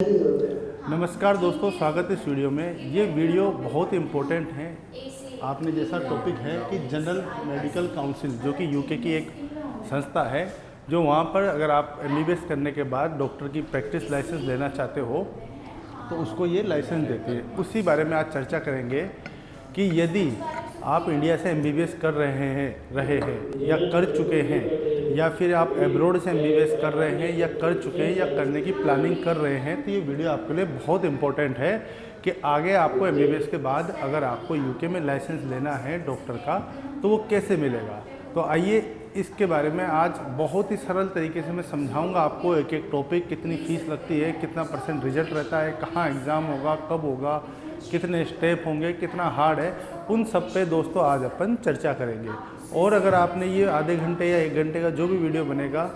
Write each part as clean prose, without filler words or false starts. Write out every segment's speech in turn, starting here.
नमस्कार दोस्तों, स्वागत है इस वीडियो में। ये वीडियो बहुत इम्पोर्टेंट है। आपने जैसा टॉपिक है कि जनरल मेडिकल काउंसिल, जो कि यूके की एक संस्था है, जो वहाँ पर अगर आप एमबीबीएस करने के बाद डॉक्टर की प्रैक्टिस लाइसेंस लेना चाहते हो तो उसको ये लाइसेंस देती है। उसी बारे में आज चर्चा करेंगे कि यदि आप इंडिया से एमबीबीएस कर रहे हैं या कर चुके हैं, या फिर आप एब्रॉड से एमबीबीएस कर रहे हैं या कर चुके हैं या करने की प्लानिंग कर रहे हैं, तो ये वीडियो आपके लिए बहुत इंपॉर्टेंट है कि आगे आपको एमबीबीएस के बाद अगर आपको यूके में लाइसेंस लेना है डॉक्टर का तो वो कैसे मिलेगा। तो आइए इसके बारे में आज बहुत ही सरल तरीके से मैं समझाऊंगा आपको, एक एक टॉपिक, कितनी फीस लगती है, कितना % रिजल्ट रहता है, कहाँ एग्ज़ाम होगा, कब होगा, कितने स्टेप होंगे, कितना हार्ड है, उन सब पे दोस्तों आज अपन चर्चा करेंगे। और अगर आपने ये आधे घंटे या 1 घंटे का जो भी वीडियो बनेगा,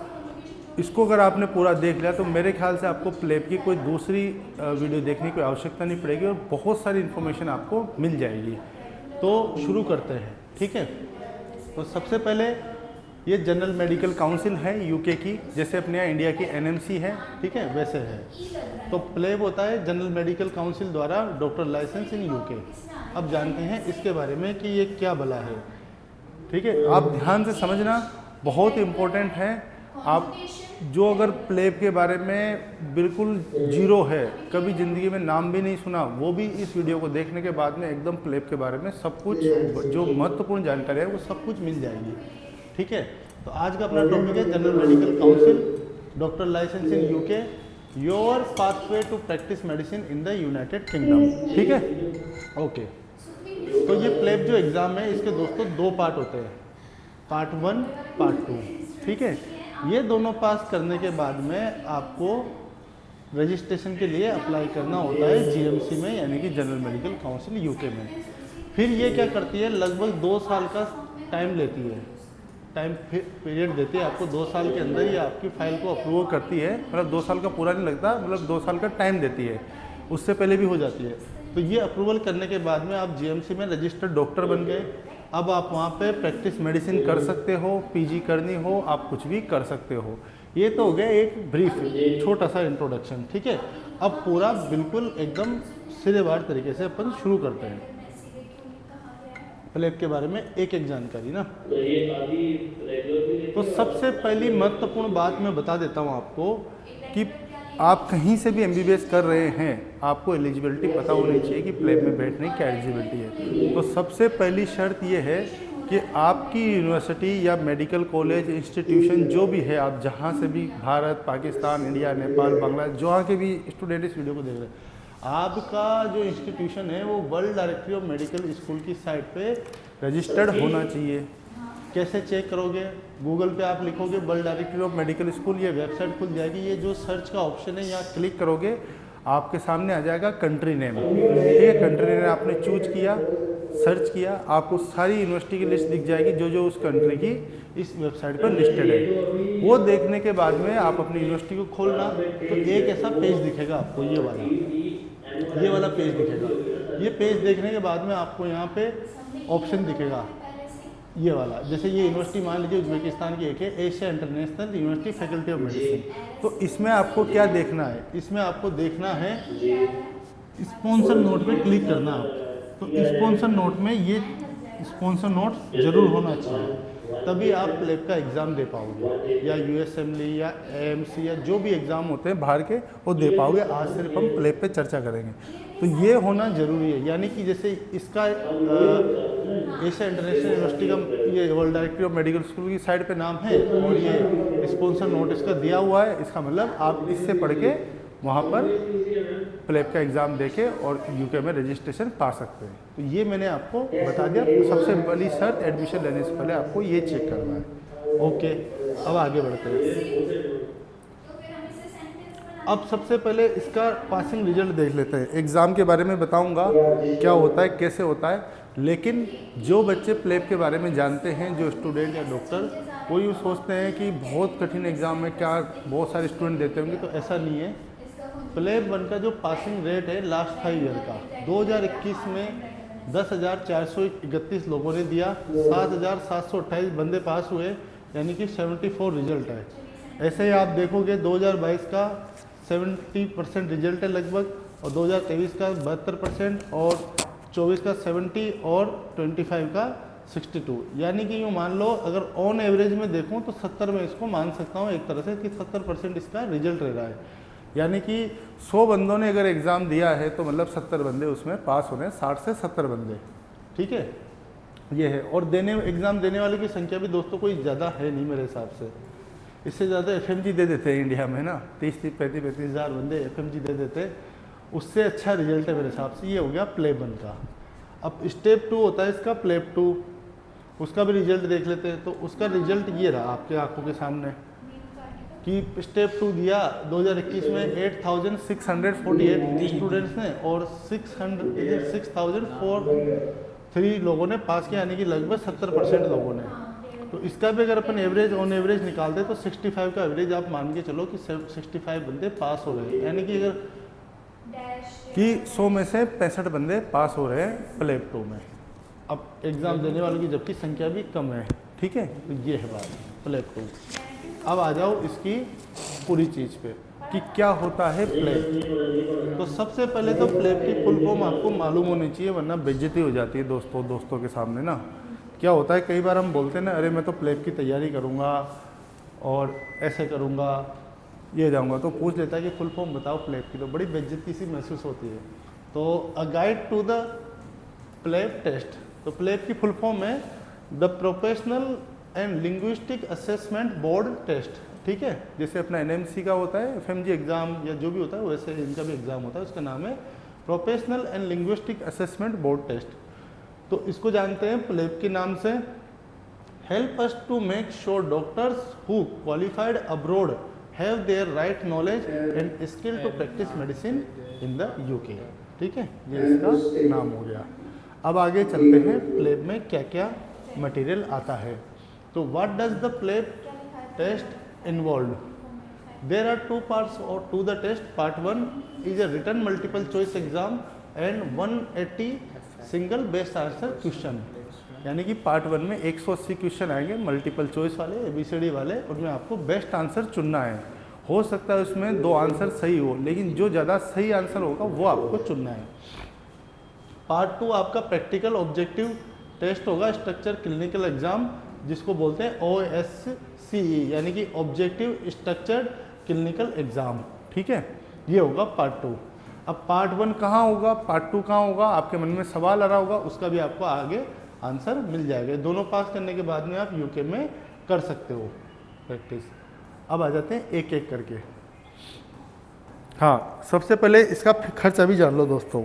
इसको अगर आपने पूरा देख लिया तो मेरे ख्याल से आपको प्लेब की कोई दूसरी वीडियो देखने की आवश्यकता नहीं पड़ेगी और बहुत सारी इन्फॉर्मेशन आपको मिल जाएगी। तो शुरू करते हैं, ठीक है। तो सबसे पहले ये जनरल मेडिकल काउंसिल है यूके की, जैसे अपने यहाँ इंडिया की एनएमसी है, ठीक है, वैसे है। तो प्लेब होता है जनरल मेडिकल काउंसिल द्वारा डॉक्टर लाइसेंस इन यूके। अब जानते हैं इसके बारे में कि ये क्या भला है, ठीक है। आप ध्यान से समझना, बहुत इम्पोर्टेंट है। आप जो अगर प्लेब के बारे में बिल्कुल जीरो है, कभी ज़िंदगी में नाम भी नहीं सुना, वो भी इस वीडियो को देखने के बाद में एकदम प्लेब के बारे में सब कुछ, जो महत्वपूर्ण जानकारी है वो सब कुछ मिल जाएगी, ठीक है। तो आज का अपना टॉपिक है general medical council, doctor licence in UK, your pathway to practise medicine in the United Kingdom, ठीक है, ओके। तो ये प्लेब जो एग्ज़ाम है, इसके दोस्तों 2 पार्ट होते हैं, पार्ट 1, पार्ट 2, ठीक है। ये दोनों पास करने के बाद में आपको रजिस्ट्रेशन के लिए अप्लाई करना होता है जीएमसी में, यानी कि जनरल मेडिकल काउंसिल यूके में। फिर ये क्या करती है, लगभग 2 साल का टाइम लेती है, टाइम पीरियड देती है आपको। 2 साल के अंदर ये आपकी फाइल को अप्रूव करती है, मतलब 2 साल का पूरा नहीं लगता, मतलब 2 साल का टाइम देती है, उससे पहले भी हो जाती है। तो ये अप्रूवल करने के बाद में आप जीएमसी में रजिस्टर्ड डॉक्टर बन गए। अब आप वहाँ पे प्रैक्टिस मेडिसिन कर सकते हो, पीजी करनी हो, आप कुछ भी कर सकते हो। ये तो हो गया एक ब्रीफ, छोटा सा इंट्रोडक्शन, ठीक है। अब पूरा बिल्कुल एकदम सिरेवार तरीके से अपन शुरू करते हैं। प्लेब के बारे में एक एक जानकारी ना, तो सबसे पहली महत्वपूर्ण बात मैं बता देता हूँ आपको कि आप कहीं से भी एमबीबीएस कर रहे हैं, आपको एलिजिबिलिटी पता होनी चाहिए कि प्लेब में बैठने की क्या एलिजिबिलिटी है। तो सबसे पहली शर्त ये है कि आपकी यूनिवर्सिटी या मेडिकल कॉलेज, इंस्टीट्यूशन जो भी है, आप जहाँ से भी, भारत, पाकिस्तान, इंडिया, नेपाल, बांग्लादेश, जहाँ के भी स्टूडेंट इस वीडियो को देख रहे हैं, आपका जो इंस्टीट्यूशन है वो world directory of medical school की साइट पे रजिस्टर्ड होना चाहिए। कैसे चेक करोगे, गूगल पे आप लिखोगे world directory of medical school, ये वेबसाइट खुल जाएगी। ये जो सर्च का ऑप्शन है, यहाँ क्लिक करोगे, आपके सामने आ जाएगा कंट्री नेम, ठीक है। कंट्री नेम आपने चूज किया, सर्च किया, आपको सारी यूनिवर्सिटी की लिस्ट दिख जाएगी जो जो उस कंट्री की इस वेबसाइट पर लिस्टेड है। वो देखने के बाद में आप अपनी यूनिवर्सिटी को खोलना, तो एक ऐसा पेज दिखेगा आपको, ये वाला पेज दिखेगा। ये पेज देखने के बाद में आपको यहाँ पे ऑप्शन दिखेगा, ये वाला। जैसे ये यूनिवर्सिटी मान लीजिए उज्बेकिस्तान की एक है, Asia international university faculty of medicine. तो इसमें आपको क्या देखना है, इसमें आपको देखना है स्पॉन्सर नोट पे क्लिक करना है। तो स्पॉन्सर नोट में ये स्पॉन्सर नोट जरूर होना चाहिए, तभी आप प्लेब का एग्ज़ाम दे पाओगे, या यूएसएमएली या एएमसी या जो भी एग्ज़ाम होते हैं बाहर के, वो दे पाओगे। आज सिर्फ हम प्लेब पे चर्चा करेंगे, तो ये होना ज़रूरी है। यानी कि जैसे इसका एशिया इंटरनेशनल यूनिवर्सिटी का, ये world directory of medical school की साइट पे नाम है और ये स्पॉन्सर नोट इसका दिया हुआ है, इसका मतलब आप इससे पढ़ के वहाँ पर प्लेब का एग्ज़ाम देके और यूके में रजिस्ट्रेशन पा सकते हैं। तो ये मैंने आपको बता दिया। सबसे पहली शर्त एडमिशन लेने से पहले आपको ये चेक करना है, ओके। अब आगे बढ़ते हैं। अब सबसे पहले इसका पासिंग रिजल्ट देख लेते हैं। एग्ज़ाम के बारे में बताऊंगा क्या होता है, कैसे होता है, लेकिन जो बच्चे प्लेब के बारे में जानते हैं, जो स्टूडेंट या डॉक्टर, वो यूँ सोचते हैं कि बहुत कठिन एग्ज़ाम में क्या बहुत सारे स्टूडेंट देते होंगे, तो ऐसा नहीं है। प्लेब 1 का जो पासिंग रेट है लास्ट 5 ईयर का, 2021 में 10,431 लोगों ने दिया, 7,728 बंदे पास हुए, यानी कि 74 रिजल्ट है। ऐसे ही आप देखोगे 2022 का 70% रिजल्ट है लगभग, और 2023 का 72% और 24 का 70 और 25 का 62। यानी कि यूँ मान लो अगर ऑन एवरेज में देखूँ तो 70 में इसको मान सकता हूँ एक तरह से कि 70% इसका रिजल्ट रह रहा है। यानी कि 100 बंदों ने अगर एग्ज़ाम दिया है तो मतलब 70 बंदे उसमें पास हो रहे हैं, 60 से 70 बंदे, ठीक है, ये है। और एग्ज़ाम देने वाले की संख्या भी दोस्तों कोई ज़्यादा है नहीं मेरे हिसाब से, इससे ज़्यादा FMG दे देते हैं इंडिया में ना, 30-35 हज़ार बंदे FMG दे देते, उससे अच्छा रिजल्ट है मेरे हिसाब से। ये हो गया प्लेब 1 का। अब स्टेप 2 होता है इसका प्लेब 2, उसका भी रिजल्ट देख लेते हैं। तो उसका रिजल्ट ये रहा आपके आंखों के सामने कि स्टेप 2 दिया 2021 में 8648 स्टूडेंट्स ने और 6043 लोगों ने पास किया, यानी कि लगभग 70% लोगों ने। तो इसका भी अगर अपन एवरेज ऑन एवरेज निकालते तो 65 का एवरेज आप मान के चलो कि 65 बंदे पास हो गए, यानी कि अगर कि 100 में से 65 बंदे पास हो रहे हैं प्लेब 2 में। अब एग्ज़ाम देने वालों की जबकि संख्या भी कम है, ठीक है, तो ये है बात प्लेब 2। अब आ जाओ इसकी पूरी चीज़ पे कि क्या होता है प्लेब। तो सबसे पहले तो प्लेब की फुल फॉर्म आपको मालूम होनी चाहिए, वरना बेइज्जती हो जाती है दोस्तों के सामने ना। क्या होता है कई बार हम बोलते हैं ना, अरे मैं तो प्लेब की तैयारी करूँगा और ऐसे करूँगा, ये जाऊँगा, तो पूछ लेता है कि फुल फॉर्म बताओ प्लेब की, तो बड़ी बेइज्जती सी महसूस होती है। तो a guide to the PLAB test, तो प्लेब की फुल फॉर्म है the professional and linguistic assessment board test, ठीक है। जैसे अपना NMC का होता है FMG एग्ज़ाम या जो भी होता है, वैसे इनका भी एग्ज़ाम होता है, उसका नाम है professional and linguistic assessment board test. तो इसको जानते हैं प्लेब के नाम से। Help us to make sure doctors who qualified abroad have their right knowledge and skill to practise medicine in the UK, ठीक है, ये इसका नाम हो गया। अब आगे चलते हैं प्लेब में क्या क्या मटेरियल आता है। तो what does the PLAB test involve? There are 2 parts to the test. Part 1 is a written multiple choice exam and 180 single best answer question। यानी कि पार्ट 1 में 180 क्वेश्चन आएंगे मल्टीपल चॉइस वाले, ABCD वाले, उनमें आपको बेस्ट आंसर चुनना है। हो सकता है उसमें 2 आंसर सही हो, लेकिन जो ज़्यादा सही आंसर होगा वो आपको चुनना है। पार्ट 2 आपका प्रैक्टिकल ऑब्जेक्टिव टेस्ट होगा, स्ट्रक्चर क्लिनिकल एग्जाम, जिसको बोलते हैं OSCE, यानी कि ऑब्जेक्टिव स्ट्रक्चर्ड क्लिनिकल एग्जाम, ठीक है, ये होगा पार्ट 2। अब पार्ट 1 कहाँ होगा, पार्ट 2 कहाँ होगा, आपके मन में सवाल आ रहा होगा, उसका भी आपको आगे आंसर मिल जाएगा। दोनों पास करने के बाद में आप UK में कर सकते हो प्रैक्टिस। अब आ जाते हैं एक एक करके। हाँ, सबसे पहले इसका खर्चा भी जान लो दोस्तों।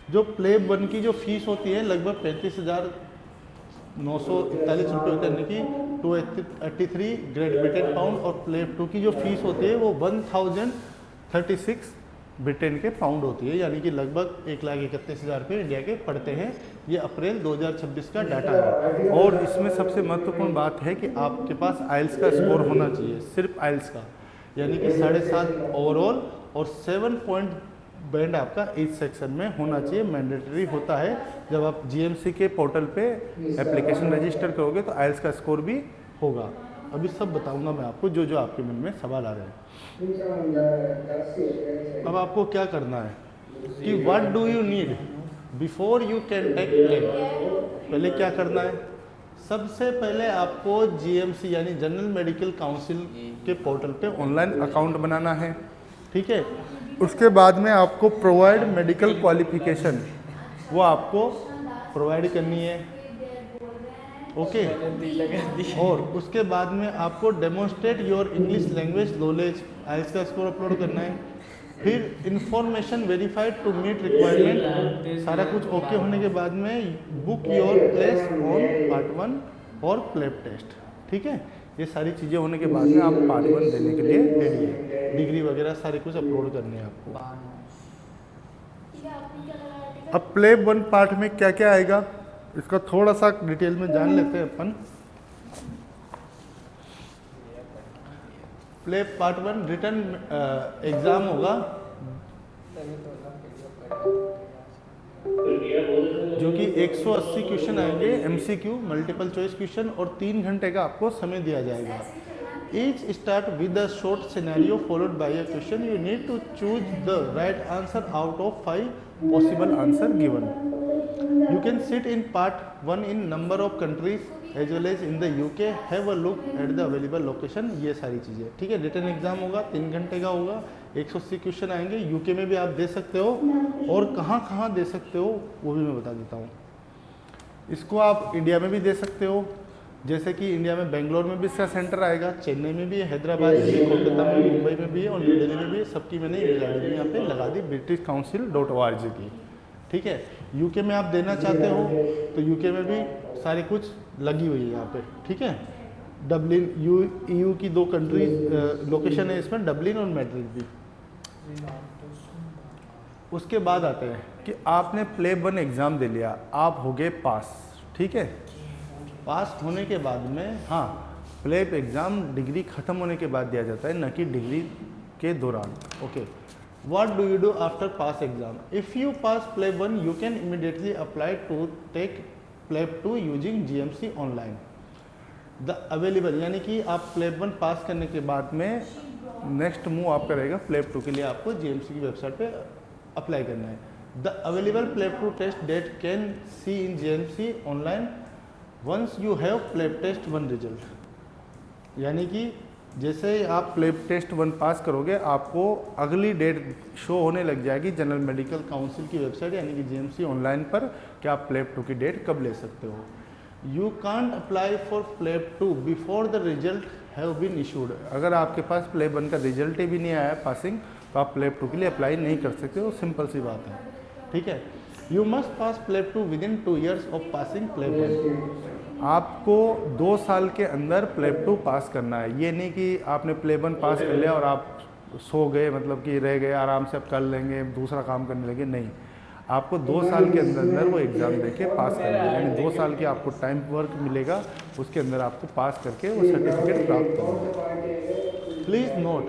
जो प्लेब 1 की जो फीस होती है लगभग 35,941 रुपये होते हैं, यानी कि 283 ग्रेट ब्रिटेन पाउंड, और प्लेब 2 की जो फीस होती है वो 1036 ब्रिटेन के पाउंड होती है, यानी कि लगभग 1,31,000 रुपये इंडिया के पड़ते हैं। ये अप्रैल 2026 का डाटा है। और इसमें सबसे महत्वपूर्ण बात है कि आपके पास आइल्स का स्कोर होना चाहिए, सिर्फ आइल्स का, यानी कि 7.5 ओवरऑल और 7 पॉइंट बैंड आपका ईच सेक्शन में होना चाहिए, मैंडेटरी होता है। जब आप GMC के पोर्टल पे एप्लीकेशन रजिस्टर करोगे तो आइल्स का स्कोर भी होगा। अभी सब बताऊंगा मैं आपको जो जो आपके मन में सवाल आ रहे हैं। अब आपको क्या करना है कि what do you need before you can take PLAB. पहले क्या करना है, सबसे पहले आपको GMC यानी जनरल मेडिकल काउंसिल के पोर्टल पे ऑनलाइन अकाउंट बनाना है, ठीक है। उसके बाद में आपको प्रोवाइड मेडिकल क्वालिफिकेशन, वो आपको प्रोवाइड करनी है, ओके। और उसके बाद में आपको demonstrate your English language knowledge, IELTS का स्कोर अपलोड करना है। फिर information verified to meet requirement, सारा कुछ ओके होने के बाद में book your place on part 1 और प्लेब टेस्ट, ठीक है। ये सारी चीज़ें होने के बाद में आप पार्ट 1 देने के लिए रेडी है। डिग्री वगैरह सारे कुछ अपलोड करने हैं आपको। अब प्लेब 1 पार्ट में क्या क्या आएगा इसका थोड़ा सा डिटेल में जान लेते हैं अपन। प्लेब पार्ट 1 रिटन एग्जाम होगा, जो कि 180 क्वेश्चन आएंगे MCQ मल्टीपल चॉइस क्वेश्चन, और 3 घंटे का आपको समय दिया जाएगा। Each start with a short scenario followed by a question. You need to choose the right answer out of 5 possible answer given. You can sit in part 1 in number of countries as well as in the UK. Have a look at the available location. ये सारी चीज़ें, ठीक है। Written exam होगा, 3 घंटे का होगा, 180 question आएंगे। यूके में भी आप दे सकते हो, और कहाँ कहाँ दे सकते हो वो भी मैं बता देता हूँ। इसको आप इंडिया में भी दे सकते हो, जैसे कि इंडिया में बेंगलोर में भी इसका सेंटर आएगा, चेन्नई में भी है, हैदराबाद में भी, कोलकाता में भी, मुंबई में भी है, और न्यू दिल्ली में भी है। सबकी मैंने ईमेल आईडी यहाँ पे लगा दी, BritishCouncil.org की, ठीक है। यूके में आप देना चाहते हो तो यूके में भी सारी कुछ लगी हुई है यहाँ पे, ठीक है। डबलिन EU की 2 कंट्री लोकेशन है इसमें, डबलिन और मैड्रिड भी। उसके बाद आते हैं कि आपने प्लेब 1 एग्ज़ाम दे लिया, आप हो गए पास, ठीक है। पास होने के बाद में, हाँ, प्लेब एग्ज़ाम डिग्री ख़त्म होने के बाद दिया जाता है, न कि डिग्री के दौरान। Okay, what do you do after pass exam? If you pass PLAB 1 you can immediately apply to take PLAB 2 using GMC online. The available, यानी कि आप प्लेब 1 पास करने के बाद में नेक्स्ट मूव आपका रहेगा प्लेब 2 के लिए, आपको GMC की वेबसाइट पे अप्लाई करना है। The available PLAB 2 test date can see in GMC online once you have PLAB test 1 result. यानी कि जैसे आप प्लेब टेस्ट 1 पास करोगे, आपको अगली डेट शो होने लग जाएगी जनरल मेडिकल काउंसिल की वेबसाइट यानी कि GMC ऑनलाइन पर, कि आप प्लेब 2 की डेट कब ले सकते हो। You can't apply for PLAB 2 before the result have been issued. अगर आपके पास प्लेब 1 का रिजल्ट ही भी नहीं आया पासिंग, तो आप प्लेब 2 के लिए अप्लाई नहीं कर सकते हो, सिंपल सी बात है, ठीक है। You must pass PLAB 2 within 2 years of passing PLAB 1। आपको 2 साल के अंदर प्लेब 2 पास करना है। ये नहीं कि आपने प्लेब 1 पास कर लिया और आप सो गए, मतलब कि रह गए, आराम से अब कर लेंगे, दूसरा काम करने लगे, नहीं। आपको 2 साल के अंदर अंदर वो एग्ज़ाम देके पास करना है, यानी 2 साल की आपको टाइम वर्क मिलेगा, उसके अंदर आपको पास करके वो सर्टिफिकेट प्राप्त करना है। Please note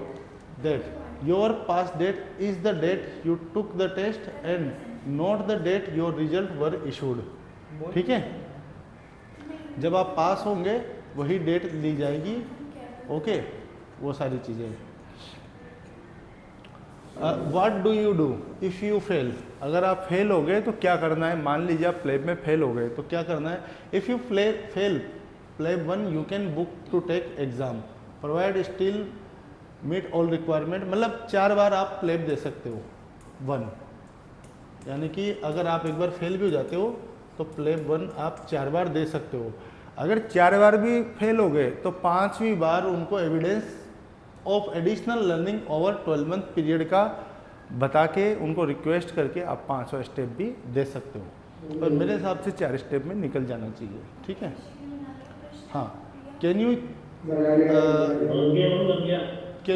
that your pass date is the date you took the test and not the date your result were issued, ठीक है। जब आप पास होंगे वही डेट ली जाएगी, ओके, वो सारी चीज़ें। What do you do if you fail? अगर आप फेल हो गए तो क्या करना है? मान लीजिए आप प्लेब में फेल हो गए तो क्या करना है? If you fail PLAB 1 you can book to take exam provide still meet all requirement. मतलब 4 बार आप प्लेब दे सकते हो 1, यानी कि अगर आप एक बार फेल भी हो जाते हो तो प्लेब 1 आप 4 बार दे सकते हो। अगर 4 बार भी फेल हो गए तो 5वीं बार उनको evidence of additional learning over 12 month period का बता के उनको रिक्वेस्ट करके आप 5वां स्टेप भी दे सकते हो। पर मेरे हिसाब से 4 स्टेप में निकल जाना चाहिए, ठीक है। हाँ, can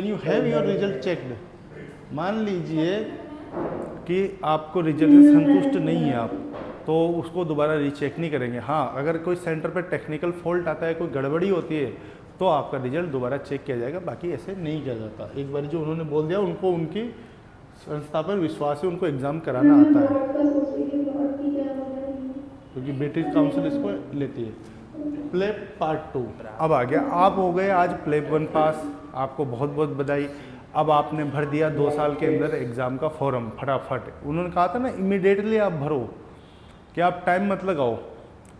you have your result checked? मान लीजिए कि आपको रिजल्ट से संतुष्ट नहीं है आप, तो उसको दोबारा रीचेक नहीं करेंगे। हाँ, अगर कोई सेंटर पर टेक्निकल फॉल्ट आता है, कोई गड़बड़ी होती है, तो आपका रिजल्ट दोबारा चेक किया जाएगा, बाकी ऐसे नहीं किया जाता। एक बार जो उन्होंने बोल दिया, उनको उनकी संस्था पर विश्वास है, उनको एग्ज़ाम कराना आता है, क्योंकि ब्रिटिश काउंसिल इसको लेती है। प्लेब पार्ट 2 अब आ गया। आप हो गए आज प्लेब 1 पास, आपको बहुत बहुत बधाई। अब आपने भर दिया 2 साल के अंदर एग्ज़ाम का फॉर्म फटाफट। उन्होंने कहा था ना इमीडिएटली आप भरो, कि आप टाइम मत लगाओ।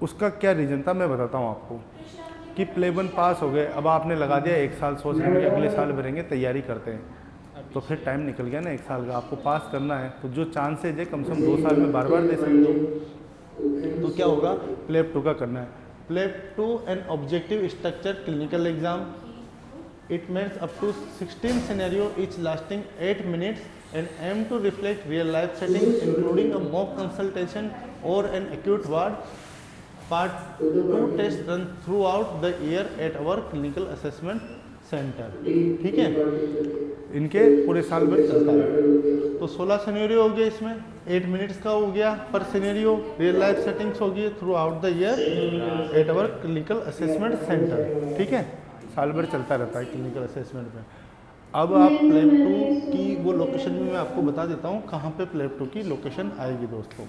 उसका क्या रीज़न था मैं बताता हूँ आपको, कि प्लेब 1 पास हो गए, अब आपने लगा दिया 1 साल सोच रहे हैं कि अगले साल भरेंगे, तैयारी करते हैं, तो फिर टाइम निकल गया ना 1 साल का। आपको पास करना है तो जो चांसेज है कम से कम 2 साल में बार बार दे सकते हो। तो क्या होगा, प्लेब 2 का करना है। PLAB 2 an objective structure clinical exam. It means up to 16 scenario each lasting 8 minutes and aim to reflect real life settings including a mock consultation or an acute ward. Part 2 test run throughout the year at our clinical assessment center. ठीक है, इनके पूरे साल भर चलता है। तो 16 scenario हो गए इसमें, 8 मिनट्स का हो गया पर सिनेरियो, रियल लाइफ सेटिंग्स होगी throughout the year at our clinical assessment centre. ठीक है, साल भर चलता रहता है क्लिनिकल असेसमेंट में। अब आप प्लेब 2 की वो लोकेशन भी मैं आपको बता देता हूँ कहाँ पे प्लेब 2 की लोकेशन आएगी दोस्तों।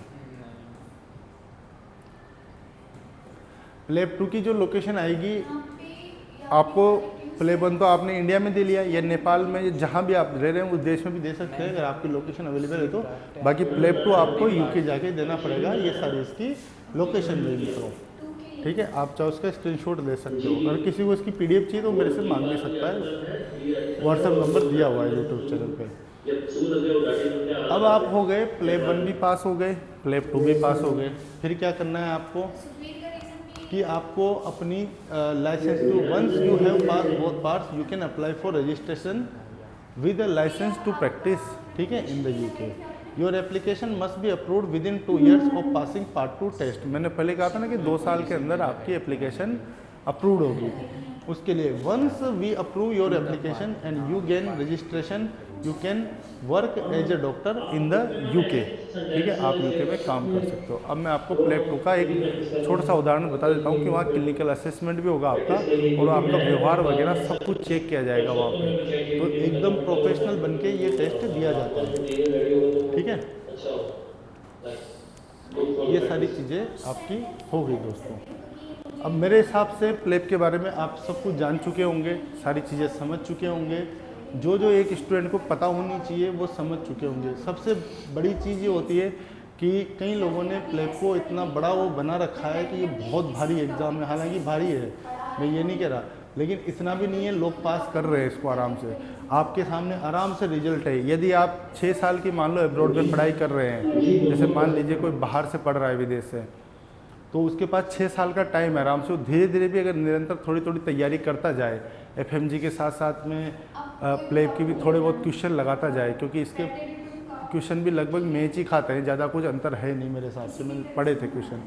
प्लेब 2 की जो लोकेशन आएगी, आपको प्ले वन तो आपने इंडिया में दे लिया, या नेपाल में जहाँ भी आप रह रहे हैं उस देश में भी दे सकते हैं अगर आपकी लोकेशन अवेलेबल है तो। बाकी प्ले टू आपको यूके जाके देना पड़ेगा, ये सारी इसकी लोकेशन मेरी तरफ। ठीक है, आप चाहो उसका स्क्रीनशॉट ले सकते हो। अगर किसी को इसकी पीडीएफ चाहिए तो मेरे से मांग भी सकता है, व्हाट्सएप नंबर दिया हुआ है यूट्यूब चैनल पे। अब आप हो गए प्ले वन भी पास हो गए, प्ले टू भी पास हो गए। फिर क्या करना है आपको कि आपको अपनी licence to once you have pass both parts you can apply for registration with a licence to practise, ठीक है, in the UK. Your application must be approved within 2 years of passing part 2 test. मैंने पहले कहा था ना कि 2 साल के अंदर आपकी एप्लीकेशन अप्रूव्ड होगी। उसके लिए once we approve your application and you gain registration you can work as a doctor in the UK, ठीक है, आप यूके में काम कर सकते हो। अब मैं आपको प्ले टू का एक छोटा सा उदाहरण बता देता हूँ कि वहाँ क्लिनिकल असेसमेंट भी होगा आपका, और आपका व्यवहार वगैरह सब कुछ चेक किया जाएगा वहाँ पे। तो एकदम प्रोफेशनल बन के ये टेस्ट दिया जाता है, ठीक है। ये सारी चीज़ें आपकी हो गई दोस्तों। अब मेरे हिसाब से प्लेब के बारे में आप सब कुछ जान चुके होंगे, सारी चीज़ें समझ चुके होंगे। जो जो एक स्टूडेंट को पता होनी चाहिए वो समझ चुके होंगे। सबसे बड़ी चीज़ ये होती है कि कई लोगों ने प्लेब को इतना बड़ा वो बना रखा है कि ये बहुत भारी एग्ज़ाम है। हालांकि भारी है, मैं ये नहीं कह रहा, लेकिन इतना भी नहीं है। लोग पास कर रहे हैं इसको आराम से, आपके सामने आराम से रिजल्ट है। यदि आप 6 साल की मान लो अब्रॉड में पढ़ाई कर रहे हैं, जैसे मान लीजिए कोई बाहर से पढ़ रहा है विदेश से, तो उसके पास 6 साल का टाइम है आराम से। धीरे धीरे भी अगर निरंतर थोड़ी थोड़ी तैयारी करता जाए, एफएमजी के साथ साथ में प्लेब की भी थोड़े बहुत क्वेश्चन लगाता जाए, क्योंकि इसके क्वेश्चन भी लगभग मैच ही खाते हैं, ज़्यादा कुछ अंतर है नहीं मेरे हिसाब से। मैंने पढ़े थे क्वेश्चन,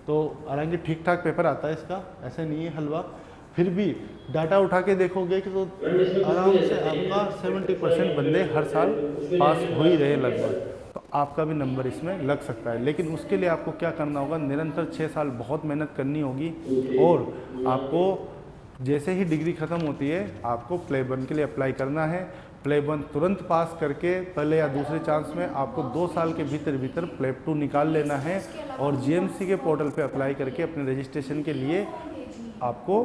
तो हालांकि ठीक ठाक पेपर आता है इसका, ऐसे नहीं है हलवा। फिर भी डाटा उठा के देखोगे कि तो आराम से आपका 70% बंदे हर साल पास हो ही रहे लगभग, तो आपका भी नंबर इसमें लग सकता है। लेकिन उसके लिए आपको क्या करना होगा, निरंतर 6 साल बहुत मेहनत करनी होगी। और आपको जैसे ही डिग्री ख़त्म होती है आपको प्ले वन के लिए अप्लाई करना है। प्ले वन तुरंत पास करके पहले या दूसरे चांस में आपको 2 साल के भीतर प्ले टू निकाल लेना है, और जीएमसी के पोर्टल पे अप्लाई करके अपने रजिस्ट्रेशन के लिए आपको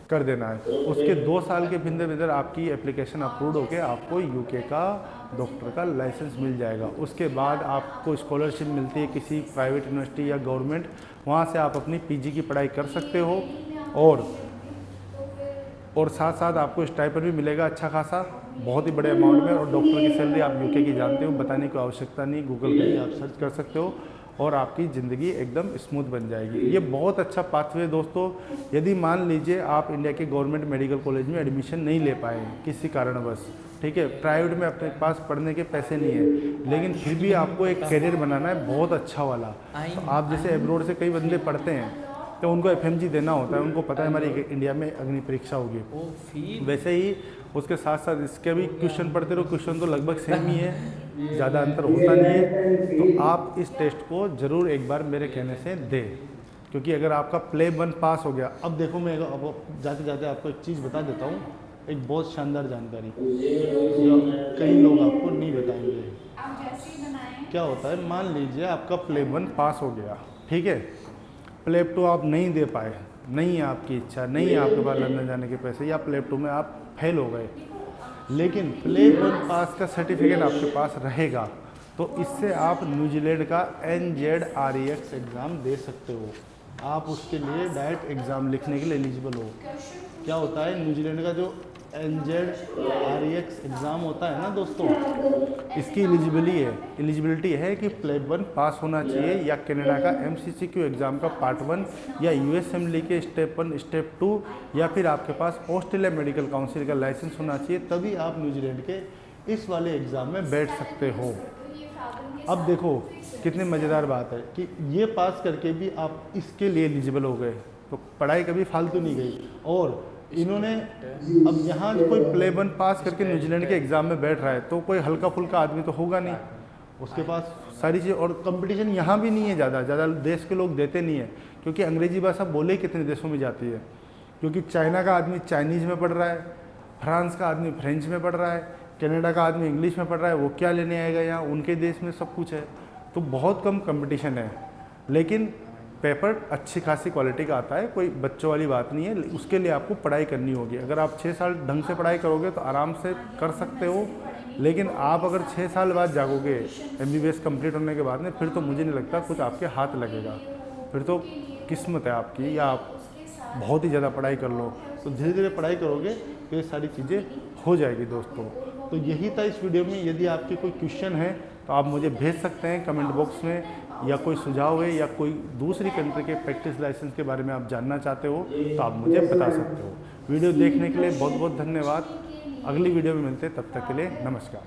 कर देना है। उसके 2 साल के भीतर आपकी एप्लीकेशन अप्रूव होकर आपको यूके का डॉक्टर का लाइसेंस मिल जाएगा। उसके बाद आपको स्कॉलरशिप मिलती है किसी प्राइवेट यूनिवर्सिटी या गवर्नमेंट, वहाँ से आप अपनी पीजी की पढ़ाई कर सकते हो। और साथ साथ आपको स्टाइपेंड भी मिलेगा अच्छा खासा, बहुत ही बड़े अमाउंट में। और डॉक्टर की सैलरी आप यूके की जानते हो, बताने की आवश्यकता नहीं, गूगल पे आप सर्च कर सकते हो, और आपकी ज़िंदगी एकदम स्मूथ बन जाएगी। ये बहुत अच्छा पाथवे दोस्तों। यदि मान लीजिए आप इंडिया के गवर्नमेंट मेडिकल कॉलेज में एडमिशन नहीं ले पाए किसी कारणवश, ठीक है, प्राइवेट में अपने पास पढ़ने के पैसे नहीं है, लेकिन फिर भी आपको एक करियर बनाना है बहुत अच्छा वाला। तो आप जैसे एब्रोड से कई बंदे पढ़ते हैं तो उनको एफएमजी देना होता है, उनको पता है हमारी इंडिया में अग्नि परीक्षा होगी। वैसे ही उसके साथ साथ इसके भी क्वेश्चन पढ़ते रहो, क्वेश्चन तो लगभग सेम ही है, ज़्यादा अंतर होता नहीं है। तो आप इस टेस्ट को ज़रूर एक बार मेरे कहने से दें, क्योंकि अगर आपका प्ले वन पास हो गया। अब देखो, मैं अब जाते जाते आपको एक चीज़ बता देता हूँ, एक बहुत शानदार जानकारी जो कई लोग आपको नहीं बताएंगे। क्या होता है, मान लीजिए आपका प्ले वन पास हो गया, ठीक है, प्ले टू आप नहीं दे पाए, नहीं है आपकी इच्छा, नहीं है आपके पास लंदन जाने के पैसे, या प्ले टू में आप फेल हो गए, लेकिन प्ले वन पास का सर्टिफिकेट आपके पास रहेगा, तो इससे आप न्यूजीलैंड का NZREX एग्ज़ाम दे सकते हो। आप उसके लिए डायरेक्ट एग्ज़ाम लिखने के लिए एलिजिबल हो। क्या होता है, न्यूजीलैंड का जो NZREX एग्ज़ाम होता है ना दोस्तों, इसकी एलिजिबिलिटी है कि प्ले वन पास होना चाहिए, या कनाडा का MCCQ एग्ज़ाम का पार्ट 1, या US असेंबली के स्टेप 1 स्टेप 2, या फिर आपके पास ऑस्ट्रेलिया मेडिकल काउंसिल का लाइसेंस होना चाहिए, तभी आप न्यूजीलैंड के इस वाले एग्ज़ाम में बैठ सकते हो। अब देखो कितनी मज़ेदार बात है कि ये पास करके भी आप इसके लिए एलिजिबल हो गए, तो पढ़ाई कभी फालतू नहीं गई। और इन्होंने अब यहाँ कोई प्ले वन पास करके न्यूजीलैंड के एग्ज़ाम में बैठ रहा है, तो कोई हल्का फुल्का आदमी तो होगा नहीं, उसके पास सारी चीज़। और कंपटीशन यहाँ भी नहीं है ज़्यादा देश के लोग देते नहीं है, क्योंकि अंग्रेजी भाषा बोले कितने देशों में जाती है। क्योंकि चाइना का आदमी चाइनीज़ में पढ़ रहा है, फ्रांस का आदमी फ्रेंच में पढ़ रहा है, कनाडा का आदमी इंग्लिश में पढ़ रहा है, वो क्या लेने आएगा यहाँ, उनके देश में सब कुछ है, तो बहुत कम कंपटीशन है। लेकिन पेपर अच्छी खासी क्वालिटी का आता है, कोई बच्चों वाली बात नहीं है। उसके लिए आपको पढ़ाई करनी होगी। अगर आप 6 साल ढंग से पढ़ाई करोगे तो आराम से कर सकते हो, लेकिन आप अगर 6 साल बाद जागोगे MBBS कंप्लीट होने के बाद में, फिर तो मुझे नहीं लगता कुछ आपके हाथ लगेगा। फिर तो किस्मत है आपकी, या आप बहुत ही ज़्यादा पढ़ाई कर लो। तो धीरे धीरे पढ़ाई करोगे तो ये सारी चीज़ें हो जाएगी दोस्तों। तो यही था इस वीडियो में। यदि आपके कोई क्वेश्चन है तो आप मुझे भेज सकते हैं कमेंट बॉक्स में, या कोई सुझाव है या कोई दूसरी कंट्री के प्रैक्टिस लाइसेंस के बारे में आप जानना चाहते हो तो आप मुझे बता सकते हो। वीडियो देखने के लिए बहुत बहुत धन्यवाद। अगली वीडियो में मिलते हैं, तब तक के लिए नमस्कार।